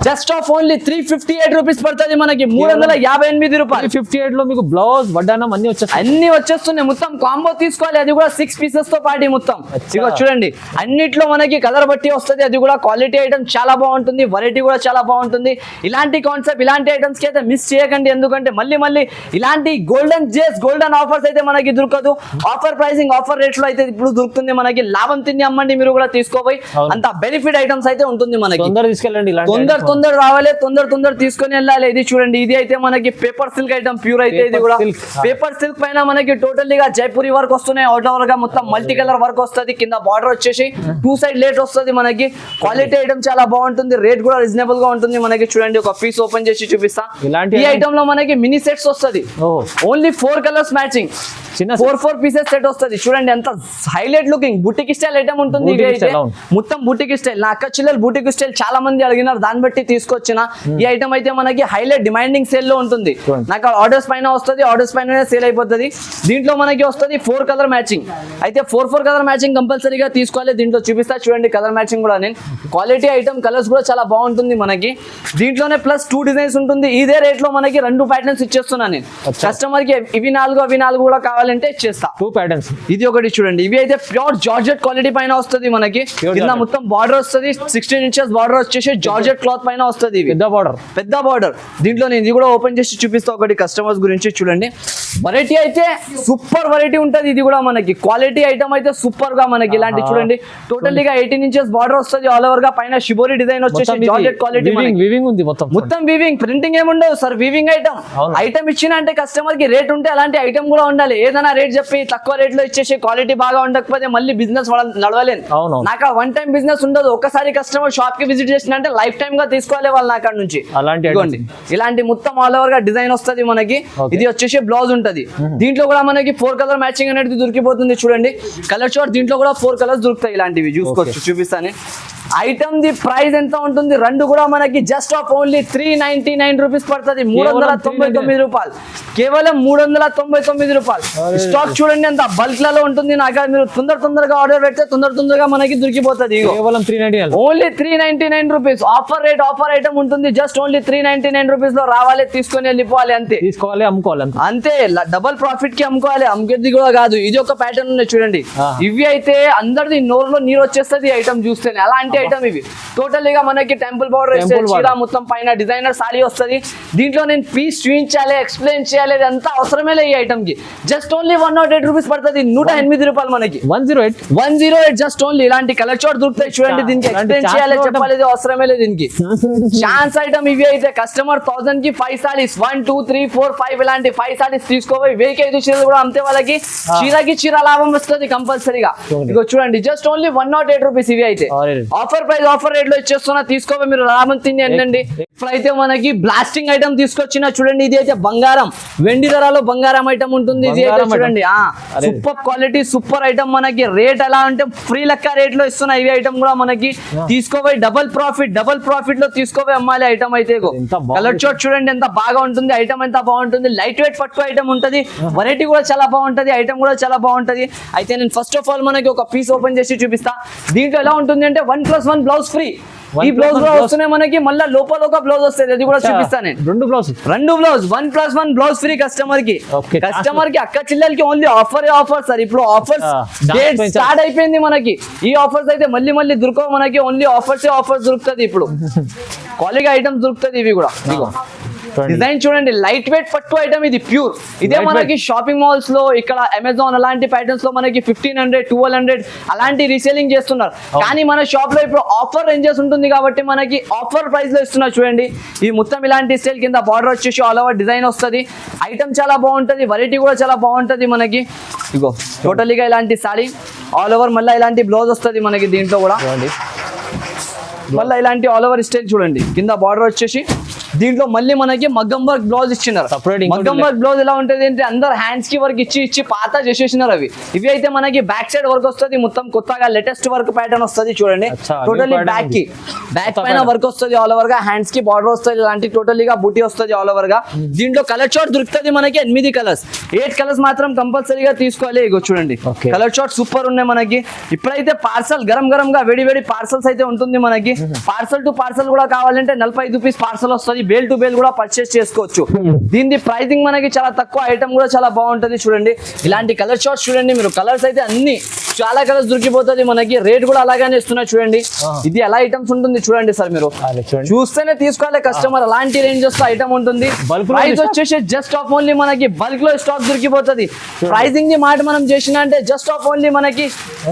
S1: జస్ట్ ఆఫ్ ఓన్లీ 358 రూపీస్ పడుతుంది మనకి, 358 రూపాయలు.
S2: 358 లో మీకు బ్లౌజ్ వడ్డానం
S1: అన్ని వచ్చేస్తున్నాయి. మొత్తం కాంబో తీసుకోవాలి, అది కూడా 6 పీసెస్ తో పాటు మొత్తం. ఇగో చూడండి, అన్నిట్లో మనకి కలర్ బట్టి వస్తుంది. అది కూడా క్వాలిటీ ఐటమ్ చాలా బాగుంటుంది, వెరైటీ కూడా చాలా బాగుంటుంది. ఇలాంటి కాన్సెప్ట్, ఇలాంటి ఐటమ్స్ కి అయితే మిస్ చేయకండి. ఎందుకంటే మళ్ళీ ఇలాంటి గోల్డెన్ ఆఫర్స్ అయితే మనకి దొరకదు. ఆఫర్ ప్రైసింగ్, ఆఫర్ రేట్ లో అయితే ఇప్పుడు దొరుకుతుంది మనకి. లాభం తిని అమ్మండి మీరు కూడా తీసుకోపోయి, అంత బెనిఫిట్ ఐటమ్స్ అయితే ఉంటుంది మనకి.
S2: తొందర తీసుకెళ్ళండి,
S1: తొందర రావాలి, తొందర తీసుకొని వెళ్ళాలి. ఇది చూడండి, ఇది అయితే మనకి పేపర్ సిల్క్ ఐటమ్ ప్యూర్ అయితే. ఇది కూడా పేపర్ సిల్క్ పైన మనకి టోటల్లీగా జైపూరి వర్క్ వస్తున్నాయి. అవుట్ ఓవర్ గా మొత్తం మల్టీ కలర్ వర్క్ వస్తుంది. కింద బార్డర్ వచ్చేసి 2 సైడ్ లేట్ వస్తుంది మనకి. క్వాలిటీ ఐటమ్ చాలా బాగుంటుంది, రేట్ కూడా రీజనబుల్ గా ఉంటుంది మనకి. చూడండి, ఒక పీస్ ఓపెన్ చేసి చూపిస్తా. ఈ ఐటమ్ లో మనకి మినీ సెట్స్ వస్తుంది. Only 4 colours matching, 4 pieces set వస్తుంది. చూడండి ఎంత highlight looking boutique style item ఉంటుంది. ఇది అయితే మొత్తం బుటిక్ స్టైల్. నా అక్క చెల్లెలు బుటిక్ స్టైల్ చాలా మంది అడిగినారు, దాన్ని బట్టి తీసుకొచ్చిన ఈ ఐటమ్ అయితే మనకి హైలైట్ డిమాండింగ్ సేల్ లో ఉంటుంది. నాకు ఆర్డర్స్ పైన వస్తుంది, ఆర్డర్స్ పైన సేల్ అయిపోతుంది. దీంట్లో మనకి వస్తుంది 4 కలర్ మ్యాచింగ్. అయితే 4 కలర్ మ్యాచింగ్ కంపల్సరీగా తీసుకోవాలి. దీంట్లో చూపిస్తా చూడండి కలర్ మ్యాచింగ్ కూడా. నేను క్వాలిటీ ఐటమ్, కలర్స్ కూడా చాలా బాగుంటుంది మనకి. దీంట్లోనే ప్లస్ 2 డిజైన్స్ ఉంటుంది. ఇదే రేట్ లో మనకి 2 ప్యాటర్న్స్ ఇచ్చేస్తున్నా నేను కస్టమర్ కి. ఇవి 4 కూడా కావాలంటే ఇచ్చేస్తా.
S2: 2 ప్యాటర్న్స్.
S1: ఇది ఒకటి చూడండి, ఇవి అయితే ప్యూర్ జార్జెట్ క్వాలిటీ పైన వస్తుంది మనకి. కింద మొత్తం బార్డర్ వస్తుంది, 16 ఇంచెస్ బార్డర్ వచ్చేసి జార్జెట్ క్లాత్ పైన వస్తుంది. పెద్ద బార్డర్. దీంట్లో నేను ఇది కూడా ఓపెన్ చేసి చూపిస్తా ఒకటి కస్టమర్స్ గురించి. చూడండి, వెరైటీ అయితే సూపర్ వెరైటీ ఉంటుంది. ఇది కూడా మనకి క్వాలిటీ ఐటమ్ అయితే సూపర్ గా మనకి. ఇలాంటి చూడండి, టోటల్లీగా 18 ఇంచెస్ బార్డర్ వస్తుంది. ఆల్ ఓవర్ గా పైన షిబోరి డిజైన్ వచ్చేసి జార్జెట్ క్వాలిటీ.
S2: వివింగ్ ఉంది మొత్తం
S1: వీవింగ్ ప్రింటింగ్ ఏముండదు సార్, వీవింగ్ ఐటమ్.
S2: అవును.
S1: ఐటమ్ ఇచ్చిన అంటే కస్టమర్ కి రేట్ ఉంటే అలాంటి ఐటమ్ కూడా ఉండాలి. ఏదైనా రేట్ చెప్పి తక్కువ రేట్ లో ఇచ్చేసి క్వాలిటీ బాగా ఉండకపోతే మళ్ళీ బిజినెస్ నడవలేను.
S2: అవును.
S1: నాకు వన్ టైం బిజినెస్ ఉండదు. ఒక్కసారి కస్టమర్ షాప్ కి విజిట్ చేసిన అంటే లైఫ్ టైమ్ గా తీసుకోవాలి వాళ్ళు నా కాడ నుంచి.
S2: అలాంటి
S1: ఇదిగోండి ఇలాంటి మొత్తం ఆల్ ఓవర్ గా డిజైన్ వస్తది మనకి.
S2: Okay.
S1: ఇది వచ్చేసి బ్లౌజ్ ఉంటది. దీంట్లో కూడా మనకి 4 కలర్ మ్యాచింగ్ అనేది దొరికిపోతుంది చూడండి. కలర్ షార్ట్ దీంట్లో కూడా 4 కలర్స్ దొరుకుతాయి. ఇలాంటివి చూసుకోవచ్చు, చూపిస్తాను. ఐటమ్ ది ప్రైస్ ఎంత ఉంటుంది? రెండు కూడా మనకి జస్ట్ ఆఫ్ ఓన్లీ 399 రూపీస్ పడుతుంది. 399 రూపాయలు, కేవలం 399 రూపాయలు. స్టాక్ చూడండి ఎంత బల్క్ లలో ఉంటుంది. నాకు మీరు తొందరగా ఆర్డర్ పెడితే తొందరగా మనకి దొరికిపోతుంది.
S2: కేవలం 399,
S1: only 399 rupees. Offer rate, offer item ఉంటుంది. జస్ట్ ఓన్లీ 399 రూపీస్ లో రావాలి, తీసుకొని వెళ్ళిపోవాలి, అంతే.
S2: తీసుకోవాలి, అమ్ముకోవాలి,
S1: అంతే. డబల్ ప్రాఫిట్ కి అమ్ముకోవాలి, అమ్మకేది కూడా కాదు. ఇది ఒక ప్యాటర్న్ ఉన్నాయి చూడండి. ఇవి అయితే అందరిది నోరులో నీరు వచ్చేస్తుంది ఐటమ్ చూస్తేనే. అలాంటి ఐటమ్ ఇవి. టోటల్ గా మనకి టెంపుల్ బోర్డర్ చీర మొత్తం పైన డిజైనర్ సారీ వస్తుంది. దీంట్లో నేను పీస్ చూపించాలి, ఎక్స్ప్లెయిన్ చేయాలి, అంతా అవసరమే లేదు ఈ ఐటమ్ కి. జస్ట్ ఓన్లీ 108 రూపీస్ పడుతుంది. 108 రూపాయలు మనకి. 108 జస్ట్ ఓన్లీ. ఇలాంటి కలర్ చార్ట్ దొరుకుతాయి చూడండి. దీనికి ఎక్స్ప్లెయిన్ చేయాలి, చెప్పాలి, అవసరమే లేదు దీనికి. ఛాన్స్ ఐటమ్ ఇవి అయితే కస్టమర్ 1000 కి 5 సారీస్, 1 2 3 4 5 ఇలాంటి 5 సారీస్ తీసుకోవాలి. 1000 చీరలు కూడా అంతే. వాళ్ళకి చీర లాభం వస్తుంది కంపల్సరీగా. ఇగో చూడండి, జస్ట్ ఓన్లీ 108 రూపీస్ ఇవి అయితే. ఆఫర్ ప్రైస్, ఆఫర్ రేట్ లో ఇచ్చేస్తున్నా, తీసుకోవాలి మీరు. రామన్ తిండి ఏంటండి. ఇప్పుడైతే మనకి బ్లాస్టింగ్ ఐటమ్ తీసుకొచ్చిన చూడండి. ఇది అయితే బంగారం, వెండి ధరలో బంగారం ఐటమ్ ఉంటుంది. ఇది అయితే చూడండి సూపర్ క్వాలిటీ, సూపర్ ఐటమ్. మనకి రేట్ ఎలా అంటే ఫ్రీ లెక్క రేట్ లో ఇస్తున్నా. ఇవి ఐటమ్ కూడా మనకి తీసుకోవాలి. డబల్ ప్రాఫిట్ లో తీసుకోవాలి, అమ్మాలి ఐటమ్ అయితే. కలర్ చార్ట్ చూడండి ఎంత బాగా ఉంటుంది. ఐటమ్ ఎంత బాగుంటుంది. లైట్ వెయిట్ పట్టు ఐటమ్ ఉంటుంది. వెరైటీ కూడా చాలా బాగుంటది, ఐటమ్ కూడా చాలా బాగుంటది. అయితే నేను ఫస్ట్ ఆఫ్ ఆల్ మనకి ఒక పీస్ ఓపెన్ చేసి చూపిస్తా. దీంట్లో ఎలా ఉంటుంది అంటే 1+1 బ్లౌజ్ ఫ్రీ. ఈ బ్లౌజ్ కూడా వస్తున్నాయి మనకి. మళ్ళీ లోపల ఒక బ్లౌజ్ వస్తుంది, అది కూడా చూపిస్తాను. రెండు బ్లౌజ్ 1+1 బ్లౌజ్ ఫ్రీ కస్టమర్ కి. అక్క చిల్లలకి ఓన్లీ ఆఫర్ సార్. ఇప్పుడు ఆఫర్స్ డేట్ స్టార్ట్ అయిపోయింది మనకి. ఈ ఆఫర్స్ అయితే మళ్ళీ దొరకవు మనకి. ఓన్లీ ఆఫర్స్ దొరుకుతుంది ఇప్పుడు. క్వాలిటీ ఐటమ్స్ దొరుకుతుంది ఇవి కూడా. డిజైన్ చూడండి, లైట్ వెయిట్ పట్టు ఐటమ్ ఇది, ప్యూర్. ఇదే మనకి షాపింగ్ మాల్స్ లో, ఇక్కడ అమెజాన్ అలాంటి ప్యాటర్న్స్ లో మనకి 1500 1200 అలాంటి రీసేలింగ్ చేస్తున్నారు. కానీ మన షాప్ లో ఇప్పుడు ఆఫర్ రేంజెస్ ఉంటుంది కాబట్టి మనకి ఆఫర్ ప్రైస్ లో ఇస్తున్నారు చూడండి. ఈ మొత్తం ఇలాంటి స్టైల్ కింద బార్డర్ వచ్చేసి ఆల్ ఓవర్ డిజైన్ వస్తుంది. ఐటమ్ చాలా బాగుంటది, వెరైటీ కూడా చాలా బాగుంటది మనకి. ఇగో టోటలీగా ఇలాంటి సారీ ఆల్ ఓవర్. మళ్ళీ ఇలాంటి బ్లౌజ్ వస్తుంది మనకి దీంట్లో కూడా. మళ్ళీ ఇలాంటి ఆల్ ఓవర్ స్టైల్ చూడండి. కింద బార్డర్ వచ్చేసి దీంట్లో మళ్ళీ మనకి మగ్గం వర్క్ బ్లౌజ్ ఇచ్చినారు. మగ్గం వర్క్ బ్లౌజ్ ఎలా ఉంటుంది అంటే అందరు హ్యాండ్స్ కి వర్క్ ఇచ్చి పాత చేసేసినారు అవి. ఇవి అయితే మనకి బ్యాక్ సైడ్ వర్క్ వస్తుంది. మొత్తం కొత్తగా లేటెస్ట్ వర్క్ ప్యాటర్న్ వస్తుంది చూడండి. టోటల్లీ బ్యాక్ పైన వర్క్ వస్తుంది ఆల్ ఓవర్ గా. హ్యాండ్స్ కి బార్డర్ వస్తుంది. ఇలాంటి టోటలీగా బూటీ వస్తుంది ఆల్ ఓవర్ గా. దీంట్లో కలర్ చార్ట్ దొరుకుతుంది మనకి 8 కలర్స్. 8 కలర్స్ మాత్రం కంపల్సరీగా తీసుకోవాలి. ఇగో చూడండి కలర్ చార్ట్ సూపర్ ఉన్నాయి మనకి. ఇప్పుడైతే పార్సల్ గరం గా వేడి పార్సల్స్ అయితే ఉంటుంది మనకి. పార్సల్ టు పార్సల్ కూడా కావాలంటే 45 రూపీస్ పార్సల్ వస్తుంది. బేల్ టు బేల్ కూడా పర్చేస్ చేసుకోవచ్చు. దీని ప్రైసింగ్ మనకి చాలా తక్కువ. ఐటమ్ కూడా చాలా బాగుంటది చూడండి. ఇలాంటి కలర్ చార్ట్స్ చూడండి మీరు. కలర్స్ అయితే అన్ని చాలా కలర్స్ దొరికిపోతుంది మనకి. రేట్ కూడా అలాగానే ఇస్తున్నారు చూడండి. ఇది ఎలా ఐటమ్స్ ఉంటుంది చూడండి సార్. మీరు చూస్తేనే తీసుకోవాలి కస్టమర్. అలాంటి రేంజెస్ లో ఐటమ్ ఉంటుంది. ప్రైస్ వచ్చేసి జస్ట్ ఆఫ్ ఓన్లీ మనకి బల్క్ లో స్టాక్ దొరికిపోతుంది. ప్రైసింగ్ ది మాట మనం చేసిన అంటే జస్ట్ ఆఫ్ ఓన్లీ మనకి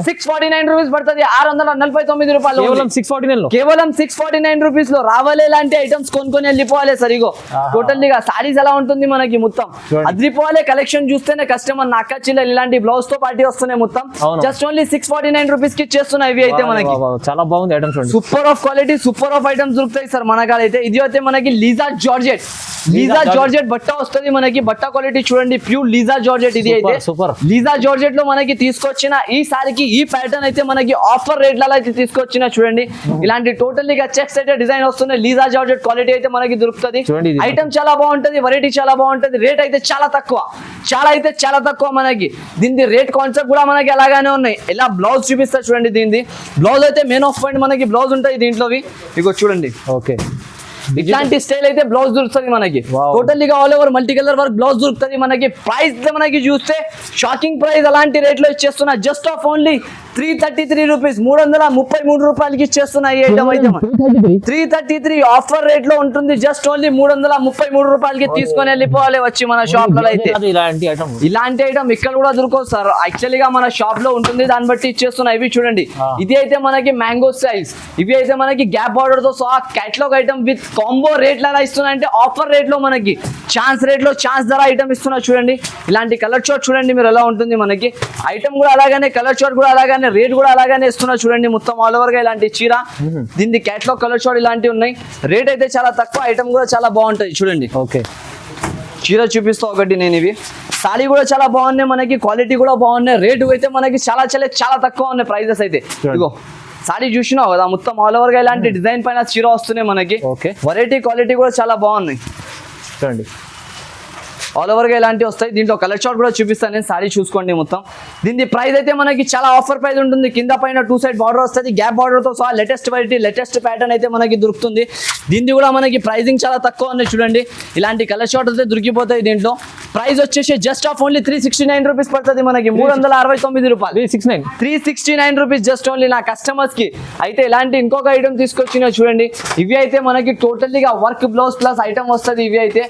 S1: 649 రూపీస్ పడుతుంది. 649 రూపాయలు. కేవలం 649 రూపీస్ లో రావాలి. ఇలాంటి ఐటమ్స్ కొనుక్కొని వెళ్ళిపోవాలి సార్. ఇగో టోటల్లీగా సారీస్ ఎలా ఉంటుంది మనకి మొత్తం అదిరిపోవాలి. కలెక్షన్ చూస్తేనే కస్టమర్ నక్క చిల్ల ఇలాంటి బ్లౌజ్ తో పార్టీ వస్తున్నాయి మొత్తం. జస్ట్ ఓన్లీ 649 రూపీస్ కి ఇచ్చేస్తున్నాయి. ఇవి అయితే మనకి
S2: చాలా బాగుంది items.
S1: Super of quality, super of items దొరుకుతాయి సార్ మన కాడ అయితే. ఇది అయితే మనకి లీజా జార్జెట్ బట్ట వస్తుంది మనకి. బట్ట క్వాలిటీ చూడండి, ప్యూర్ లీజా జార్జెట్. ఇది అయితే లీజా జార్జెట్ లో మనకి తీసుకొచ్చిన ఈ సారీకి ఈ ప్యాటర్న్ అయితే మనకి ఆఫర్ రేట్లలో అయితే తీసుకొచ్చిన చూడండి. ఇలాంటి టోటల్లీగా చెక్స్ అయితే డిజైన్ వస్తున్నాయి. లీజా జార్జెట్ క్వాలిటీ అయితే మనకి దొరుకుతుంది. ఐటమ్ చాలా బాగుంటది, వెరైటీ చాలా బాగుంటది. రేట్ అయితే చాలా తక్కువ మనకి. దీని రేట్ కాన్సెప్ట్ కూడా మనకి అలాగానే ఉన్నాయి. ఇలా బ్లౌజ్ చూపిస్తా చూడండి. దీని బ్లౌజ్ అయితే మెయిన్ ఆఫ్ పాయింట్ మనకి బ్లౌజ్ ఉంటాయి దీంట్లోవి. ఇగో చూడండి. ఓకే, ఇట్లాంటి స్టైల్ అయితే బ్లౌజ్ దొరుకుతుంది మనకి. టోటల్లీగా all over multi colour work blouse దొరుకుతుంది మనకి. ప్రైస్ మనకి చూస్తే షాకింగ్ ప్రైస్. అలాంటి రేట్ లో ఇచ్చేస్తున్నా. జస్ట్ ఆఫ్ ఓన్లీ 333 రూపీస్, 333 రూపాయలకి ఇచ్చేస్తున్నా ఈ ఐటమ్ అయితే 333 ఆఫర్ రేట్ లో ఉంటుంది. జస్ట్ ఓన్లీ 333 రూపాయలకి తీసుకొని వెళ్ళిపోవాలి వచ్చి మన షాప్ లో అయితే.
S2: ఇలాంటి ఐటమ్
S1: ఇలాంటి ఐటమ్ ఇక్కడ కూడా దొరకదు సార్, యాక్చువల్లీ గా మన షాప్ లో ఉంటుంది, దాన్ని బట్టి ఇచ్చేస్తున్నా. ఇవి చూడండి, ఇది అయితే మనకి మ్యాంగో సైజ్, ఇవి అయితే మనకి గ్యాప్ బార్డర్ తో సహా కేటలాగ్ ఐటమ్ విత్ కాంబో రేట్లు ఎలా ఇస్తున్నా అంటే ఆఫర్ రేట్ లో మనకి ఛాన్స్ రేట్ లో ఛాన్స్ ధర ఐటమ్ ఇస్తున్నా. చూడండి ఇలాంటి కలర్ చార్ట్ చూడండి మీరు ఎలా ఉంటుంది మనకి. ఐటమ్ కూడా అలాగానే, కలర్ చార్ట్ కూడా అలాగానే, రేట్ కూడా అలాగానే ఇస్తున్నా. చూడండి మొత్తం ఆల్ ఓవర్ గా ఇలాంటి చీర, దీన్ని కేటలాగ్ కలర్ చార్ట్ ఇలాంటివి ఉన్నాయి. రేట్ అయితే చాలా తక్కువ, ఐటమ్ కూడా చాలా బాగుంటది. చూడండి
S2: ఓకే,
S1: చీర చూపిస్తా ఒకటి నేను. ఇవి సారీ కూడా చాలా బాగున్నాయి మనకి, క్వాలిటీ కూడా బాగున్నాయి, రేటు అయితే మనకి చాలా చాలా చాలా తక్కువ ఉన్నాయి ప్రైజెస్ అయితే. ఇదిగో సారీ చూసినావు కదా, మొత్తం ఆల్ ఓవర్ గా ఇలాంటి డిజైన్ పైన చీర వస్తున్నాయి మనకి.
S2: ఓకే,
S1: వెరైటీ క్వాలిటీ కూడా చాలా బాగున్నాయి.
S2: చూడండి
S1: ఆల్ ఓవర్ గా ఇలాంటివి వస్తాయి. దీంట్లో కలర్ చార్ట్ కూడా చూపిస్తాను నేను, సారీ చూసుకోండి మొత్తం. దీని ప్రైస్ అయితే మనకి చాలా ఆఫర్ ప్రైస్ ఉంటుంది. కింద పైన 2 సైడ్ బార్డర్ వస్తుంది, గ్యాప్ బార్డర్ తో సహా లేటెస్ట్ వెరైటీ, లేటెస్ట్ ప్యాటర్న్ అయితే మనకి దొరుకుతుంది. దీన్ని కూడా మనకి ప్రైజింగ్ చాలా తక్కువ ఉన్నాయి. చూడండి ఇలాంటి కలర్ చార్ట్ అయితే దొరికిపోతాయి. దీంట్లో ప్రైస్ వచ్చేసి జస్ట్ ఆఫ్ ఓన్లీ 369 రూపీస్ పడుతుంది మనకి, 369 రూపాయలు, 369 రూపీస్ జస్ట్ ఓన్లీ నా కస్టమర్స్ కి. అయితే ఇలాంటి ఇంకొక ఐటమ్ తీసుకొచ్చిన చూడండి, ఇవి అయితే మనకి టోటల్లీగా వర్క్ బ్లౌజ్ ప్లస్ ఐటమ్ వస్తుంది. ఇవి అయితే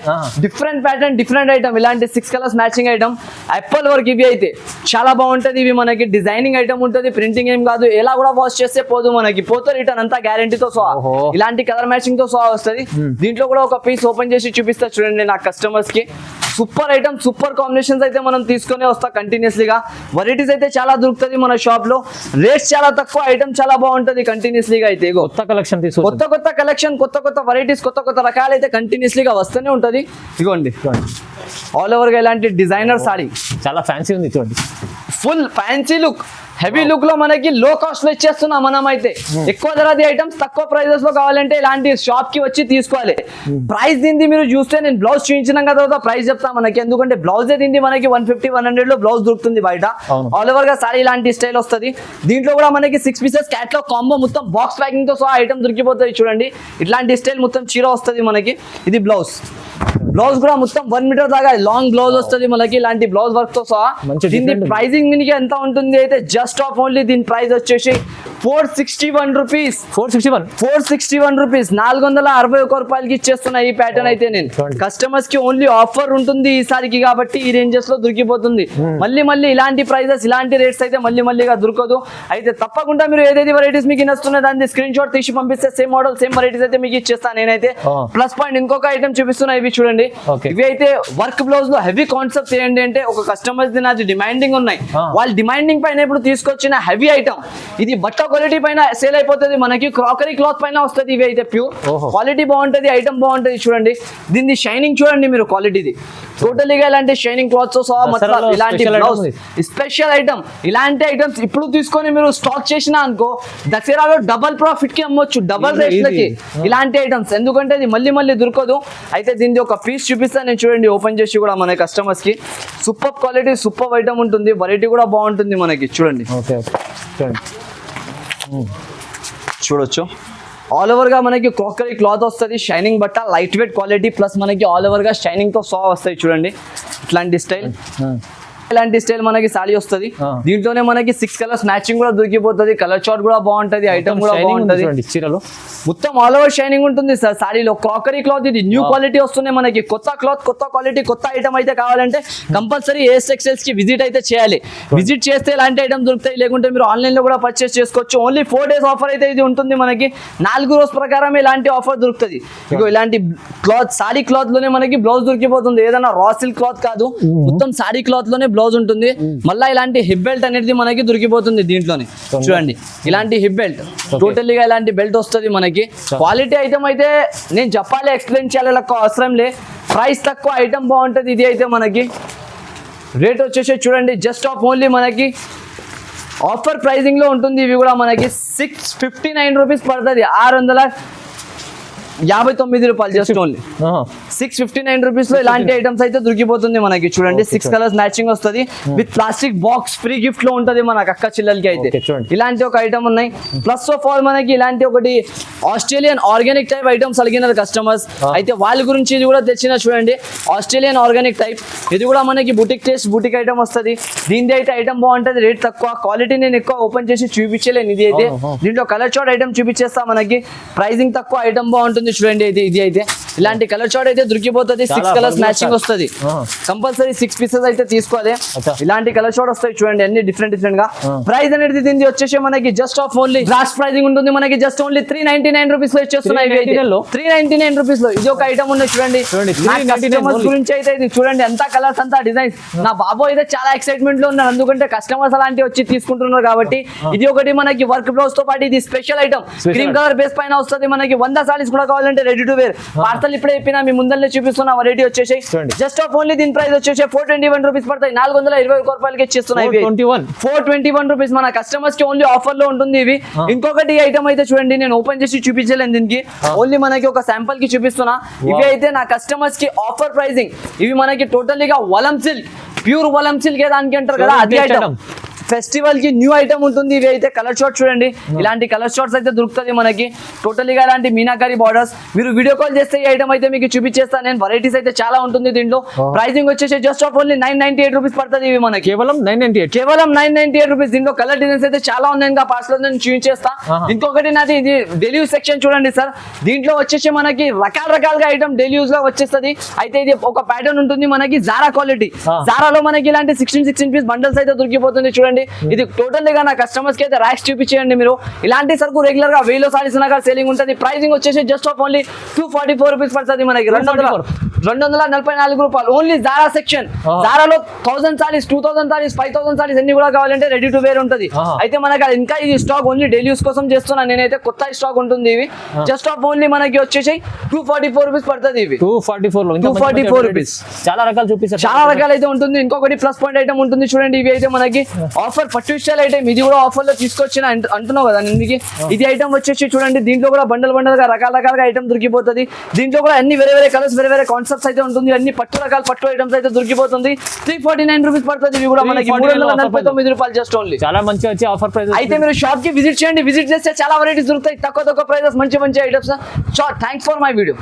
S1: డిఫరెంట్ ప్యాటర్న్, డిఫరెంట్ ఐటమ్, ఇలాంటి 6 colours matching item, Apple work. ఇవి అయితే చాలా బాగుంటది. ఇవి మనకి డిజైనింగ్ ఐటమ్ ఉంటుంది, ప్రింటింగ్ ఏం కాదు, ఎలా కూడా వాష్ చేస్తే పోదు మనకి, పోతే రిటర్న్ అంతా గ్యారంటీతో సహా. ఇలాంటి కలర్ మ్యాచింగ్ తో సహా వస్తుంది. దీంట్లో కూడా ఒక పీస్ ఓపెన్ చేసి చూపిస్తా చూడండి నా కస్టమర్స్ కి. సూపర్ ఐటమ్, సూపర్ కాంబినేషన్స్ అయితే మనం తీసుకునే వస్తా కంటిన్యూస్లీగా. వెరైటీస్ అయితే చాలా దొరుకుతుంది మన షాప్ లో, రేట్స్ చాలా తక్కువ, ఐటమ్ చాలా బాగుంటది కంటిన్యూస్లీగా. అయితే
S2: కొత్త కలెక్షన్ తీసుకో,
S1: కొత్త కలెక్షన్, కొత్త వెరైటీస్, కొత్త రకాలు అయితే కంటిన్యూస్లీగా వస్తూనే ఉంటది. ఇదిగోండి ఆల్ ఓవర్ గా ఇలాంటి డిజైనర్ సారీ,
S2: చాలా ఫ్యాన్సీ ఉంది చూడండి,
S1: full fancy look, heavy look లో మనకి లో కాస్ట్ లో ఇచ్చేస్తున్నాం మనం అయితే. ఎక్కువ ధరది ఐటమ్స్ తక్కువ ప్రైజెస్ లో కావాలంటే ఇలాంటి షాప్ కి వచ్చి తీసుకోవాలి. ప్రైస్ దీన్ని మీరు చూస్తే, నేను బ్లౌజ్ చూపించిన తర్వాత ప్రైస్ చెప్తా మనకి, ఎందుకంటే బ్లౌజ్ దీన్ని మనకి 150-100 లో బ్లౌజ్ దొరుకుతుంది బయట. ఆల్ ఓవర్ గా సారీ ఇలాంటి స్టైల్ వస్తుంది. దీంట్లో కూడా మనకి 6 పీసెస్ క్యాట్లాగ్ కాంబో, మొత్తం బాక్స్ ప్యాకింగ్ తో సహా ఐటమ్ దొరికిపోతుంది. చూడండి ఇట్లాంటి స్టైల్ మొత్తం చీర వస్తుంది మనకి. ఇది బ్లౌజ్, బ్లౌజ్ కూడా మొత్తం 1 మీటర్ దాకా లాంగ్ బ్లౌజ్ వస్తుంది మనకి, ఇలాంటి బ్లౌజ్ వర్క్ తో సహా. దీని ప్రైజింగ్ మీకు ఎంత ఉంటుంది అయితే జస్ట్ ఆఫ్ ఓన్లీ దీని ప్రైస్ వచ్చేసి 461 రూపీస్, 461 రూపీస్, 461 రూపాయలకి ఇచ్చేస్తున్నా ఈ ప్యాటర్న్ అయితే నేను. కస్టమర్స్ కి ఓన్లీ ఆఫర్ ఉంటుంది ఈసారికి కాబట్టి ఈ రేంజెస్ లో దొరికిపోతుంది. మళ్ళీ ఇలాంటి ప్రైజెస్, ఇలాంటి రేట్స్ అయితే మళ్ళీగా దొరకదు. అయితే తప్పకుండా మీరు ఏదైతే వెరైటీస్ మీకు నచ్చుతున్నాయి దాన్ని స్క్రీన్ షాట్ తీసి పంపిస్తే సేమ్ మోడల్, సేమ్ వెరైటీస్ అయితే మీకు ఇచ్చేస్తాను నేనైతే. ప్లస్ పాయింట్ ఇంకొక ఐటమ్ చూపిస్తున్నా, ఇవి చూడండి. ఇవి అయితే వర్క్ బ్లౌజ్ లో హెవీ కాన్సెప్ట్ ఏంటి అంటే, ఒక కస్టమర్స్ నాది డిమాండింగ్ ఉన్నాయి, వాళ్ళ డిమాండింగ్ పైన ఇప్పుడు తీసుకొచ్చిన హెవీ ఐటమ్. ఇది బట్ట క్వాలిటీ పైన సేల్ అయిపోతుంది మనకి, క్రాకరీ క్లాత్ పైన వస్తుంది. ఇవి అయితే ప్యూర్ క్వాలిటీ బాగుంటది, ఐటమ్ బాగుంటది. చూడండి దీన్ని షైనింగ్ చూడండి మీరు, క్వాలిటీది టోటలీగా ఇలాంటి షైనింగ్ క్లాత్స్ మొత్తం ఇలాంటి బ్లౌజ్ స్పెషల్ ఐటమ్. ఇలాంటి ఐటమ్స్ ఇప్పుడు తీసుకొని మీరు స్టాక్ చేసినా అనుకో, దసరాలో డబల్ ప్రాఫిట్ కి అమ్మొచ్చు, డబల్ రేట్లకి ఇలాంటి ఐటమ్స్, ఎందుకంటే ఇది మళ్ళీ దొరకదు. అయితే దీనికి ఒక పీస్ చూపిస్తాను నేను, చూడండి ఓపెన్ చేసి కూడా మన కస్టమర్స్ కి. సూపర్ క్వాలిటీ, సూపర్ ఐటమ్ ఉంటుంది, వెరైటీ కూడా బాగుంటుంది మనకి. చూడండి చూడొచ్చు ఆల్ ఓవర్ గా మనకి క్రాకరీ క్లాత్ వస్తుంది, షైనింగ్ బట్ట, లైట్ వెయిట్ క్వాలిటీ, ప్లస్ మనకి ఆల్ ఓవర్ గా షైనింగ్ తో సహా వస్తాయి. చూడండి ఇట్లాంటి స్టైల్, ఇలాంటి స్టైల్ మనకి సారీ వస్తుంది. దీంట్లోనే మనకి 6 కలర్స్ మ్యాచింగ్ కూడా దొరికిపోతుంది, కలర్ చార్ట్ కూడా బాగుంటది, ఐటమ్ కూడా బాగుంటది. చీరలో మొత్తం ఆల్ ఓవర్ షైనింగ్ ఉంటుంది సార్ సారీలో. క్రాకరీ క్లాత్, ఇది న్యూ క్వాలిటీ వస్తున్నాయి మనకి, కొత్త క్లాత్, కొత్త క్వాలిటీ, కొత్త ఐటమ్ అయితే కావాలంటే కంపల్సరీ ఏఎస్ టెక్స్టైల్స్ కి విజిట్ అయితే చేయాలి. విజిట్ చేస్తే ఇలాంటి ఐటమ్ దొరుకుతాయి, లేకుంటే మీరు ఆన్లైన్ లో కూడా పర్చేస్ చేసుకోవచ్చు. ఓన్లీ 4 డేస్ ఆఫర్ అయితే ఇది ఉంటుంది మనకి, 4 రోజు ప్రకారం ఇలాంటి ఆఫర్ దొరుకుతుంది. ఇగో ఇలాంటి క్లాత్, సారీ క్లాత్ లోనే మనకి బ్లౌజ్ దొరికిపోతుంది, ఏదైనా రా సిల్క్ క్లాత్ కాదు, మొత్తం సారీ క్లాత్ లోనే బ్లౌజ్ ఉంటుంది. మళ్ళీ ఇలాంటి హిప్ బెల్ట్ అనేది మనకి దొరికిపోతుంది దీంట్లోనే. చూడండి ఇలాంటి హిప్ బెల్ట్, టోటల్లీగా ఇలాంటి బెల్ట్ వస్తుంది మనకి. క్వాలిటీ ఐటమ్ అయితే నేను చెప్పాలి, ఎక్స్ప్లెయిన్ చేయాలి అవసరం లే, ప్రైస్ తక్కువ, ఐటమ్ బాగుంటుంది. ఇది అయితే మనకి రేట్ వచ్చేసి చూడండి జస్ట్ ఆఫ్ ఓన్లీ మనకి ఆఫర్ ప్రైజింగ్ లో ఉంటుంది. ఇవి కూడా మనకి 659 రూపీస్ పడుతుంది, 659 రూపాయలు జస్ట్ ఓన్లీ 659 రూపీస్ లో ఇలాంటి ఐటమ్స్ అయితే దొరికిపోతుంది మనకి. చూడండి 6 కలర్స్ మ్యాచింగ్ వస్తుంది with plastic box free gift లో ఉంటది మన అక్క చెల్లెలకి అయితే.
S2: Okay, చూడండి.
S1: ఇలాంటి ఒక ఐటమ్ ఉన్నాయి. ప్లస్ ఆఫ్ ఆల్ మనకి ఇలాంటి ఒకటి ఆస్ట్రేలియన్ ఆర్గానిక్ టైప్ ఐటమ్స్ అడిగినారు కస్టమర్స్. అయితే వాళ్ళ గురించి ఇది కూడా తెచ్చిన చూడండి, ఆస్ట్రేలియన్ ఆర్గానిక్ టైప్. ఇది కూడా మనకి బుటిక్ టేస్ట్ బుటిక్ ఐటమ్ వస్తుంది. దీని అయితే ఐటమ్ బాగుంటది, రేట్ తక్కువ, క్వాలిటీ నేను ఎక్కువ ఓపెన్ చేసి చూపించలేను. ఇది అయితే దీంట్లో కలర్ చార్ట్ ఐటమ్ చూపించేస్తా మనకి, ప్రైసింగ్ తక్కువ, ఐటమ్ బాగుంటుంది. చూడండి ఇది అయితే ఇలాంటి కలర్ చార్ట్ అయితే దొరికిపోతుంది. 6 కలర్స్ మ్యాచింగ్ వస్తుంది. కంపల్సరీ 6 పీసెస్ అయితే తీసుకోవాలి. ఇలాంటి కలర్ చార్ట్ వస్తాయి చూడండి, అన్ని డిఫరెంట్ గా. ప్రైస్ అనేది దీనికి వచ్చేసి మనకి just of only last pricing ఉంటుంది మనకి, జస్ట్ ఓన్లీ 399 రూపీస్ లో ఇచ్చేస్తున్నాయి. 399 రూపీస్ లో ఇది ఒక ఐటమ్ ఉంది చూడండి. కస్టమర్స్ గురించి అయితే ఇది చూడండి, అంతా కలర్స్ అంతా డిజైన్స్. నా బాబు అయితే చాలా ఎక్సైట్మెంట్ లో ఉన్నారు, ఎందుకంటే కస్టమర్స్ అలాంటివి వచ్చి తీసుకుంటున్నారు కాబట్టి. ఇది ఒకటి మనకి వర్క్ బ్లౌజ్ తో పాటు ఇది special item, cream colour base పైన వస్తుంది మనకి. 100 సారీస్ కూడా కావాలంటే రెడీ టు వేర్. పార్సల్ ఇప్పుడే చెప్పినా మీ ముందరనే చూపిస్తున్నా, వెరైటీ వచ్చేసి జస్ట్ ఆఫ్ ఓన్లీ దీని ప్రైస్ వచ్చేసి 421 రూపీస్ పడతాయి. 421 రూపాయలకి ఇచ్చేస్తున్నాయి. 421 రూపీస్ మన కస్టమర్స్ కి ఓన్లీ ఆఫర్ లో ఉంటుంది ఇవి. ఇంకొకటి ఐటమ్ అయితే చూడండి, నేను ఓపెన్ చేసి చూపించలేను దీనికి, ఓన్లీ మనకి ఒక శాంపుల్ కి చూపిస్తున్నా. ఇవి అయితే నా కస్టమర్స్ కి ఆఫర్ ప్రైసింగ్. ఇవి మనకి టోటల్లీగా వలం సిల్క్, ప్యూర్ వలం సిల్క్ దానికి అంటారు కదా, అది ఐటమ్. ఫెస్టివల్ కి న్యూ ఐటమ్ ఉంటుంది. ఇవి అయితే కలర్ షార్ట్ చూడండి, ఇలాంటి కలర్ షార్ట్స్ అయితే దొరుకుతుంది మనకి. టోటల్గా ఇలాంటి మీనాకారి బార్డర్స్. మీరు వీడియో కాల్ చేస్తే ఈ ఐటమ్ అయితే మీకు చూపించేస్తాను నేను. వెరైటీస్ అయితే చాలా ఉంటుంది దీంట్లో. ప్రైసింగ్ వచ్చేసి జస్ట్ ఆఫ్ ఓన్లీ 998 రూపీస్ పడుతుంది. ఇవి మనకి కేవలం 998 రూపీస్. దీంట్లో కలర్ డిజైన్స్ అయితే చాలా ఉన్నాయి, ఇంకా పార్సల్ నేను చూపించేస్తా. ఇంకొకటి నాది ఇది డైలీ యూస్ సెక్షన్ చూడండి సార్. దీంట్లో వచ్చేసి మనకి రకాలుగా ఐటమ్ డైలీ యూస్ గా వచ్చేస్తుంది. అయితే ఇది ఒక ప్యాటర్న్ ఉంటుంది మనకి, జారా క్వాలిటీ. జారాలో మనకి ఇలాంటి 16 పీస్ బండల్స్ అయితే దొరికిపోతుంది చూడండి. ఇది టోటల్ గా నా కస్టమర్స్ కి అయితే ర్యాక్స్ చూపించేయండి మీరు. ఇలాంటి సరుకు రెగ్యులర్ గా 1000 సారీస్ సేలింగ్ ఉంటుంది. ప్రైసింగ్ వచ్చేసి జస్ట్ ఆఫ్ ఓన్లీ 244 రూపీస్ పడుతుంది మనకి. 244 రూపాయలు ఓన్లీ జారా సెక్షన్. జారాలో 1000 సారీస్, 2000 సారీస్, 5000 సారీస్ ఎన్ని కూడా కావాలంటే రెడీ టు వేర్ ఉంటుంది. అయితే మనకి ఇంకా ఇది స్టాక్ ఓన్లీ డైలీ యూస్ కోసం చేస్తున్నా నేనైతే, కొత్త స్టాక్ ఉంటుంది ఇవి. జస్ట్ ఆఫ్ ఓన్లీ మనకి వచ్చేసి 244 రూపీస్ పడుతుంది. ఇవి 244 రూపీస్.
S2: చాలా రకాలు చూపిస్తారు,
S1: చాలా రకాలు అయితే ఉంటుంది. ఇంకొకటి ప్లస్ పాయింట్ ఐటమ్ ఉంటుంది చూడండి. ఇవి అయితే మనకి ఆఫర్ పట్టు స్టైల్ ఐటమ్. ఇది కూడా ఆఫర్ లో తీసుకొచ్చిన అంటున్నావు కదా నీకు. ఇది ఐటమ్ వచ్చేసి చూడండి, దీంట్లో కూడా బండల్ గా రకాలుగా ఐటమ్ దొరికిపోతుంది. దీంట్లో కూడా అన్ని వేరే కలర్స్, వేరే కాన్సెప్ట్స్ అయితే ఉంటుంది. అన్ని పట్టు ఐటమ్స్ అయితే దొరికిపోతుంది. 349 రూపీస్ పడుతుంది. ఇవి కూడా మనకి 349 రూపాయలు జస్ట్ ఓన్లీ.
S2: చాలా మంచి వచ్చి ఆఫర్ ప్రైస్.
S1: అయితే మీరు షాప్ కి విజిట్ చేయండి, విజిట్ చేస్తే చాలా వెరైటీస్ దొరుకుతాయి. తక్కువ ప్రైజెస్, మంచి items. Thanks for my video.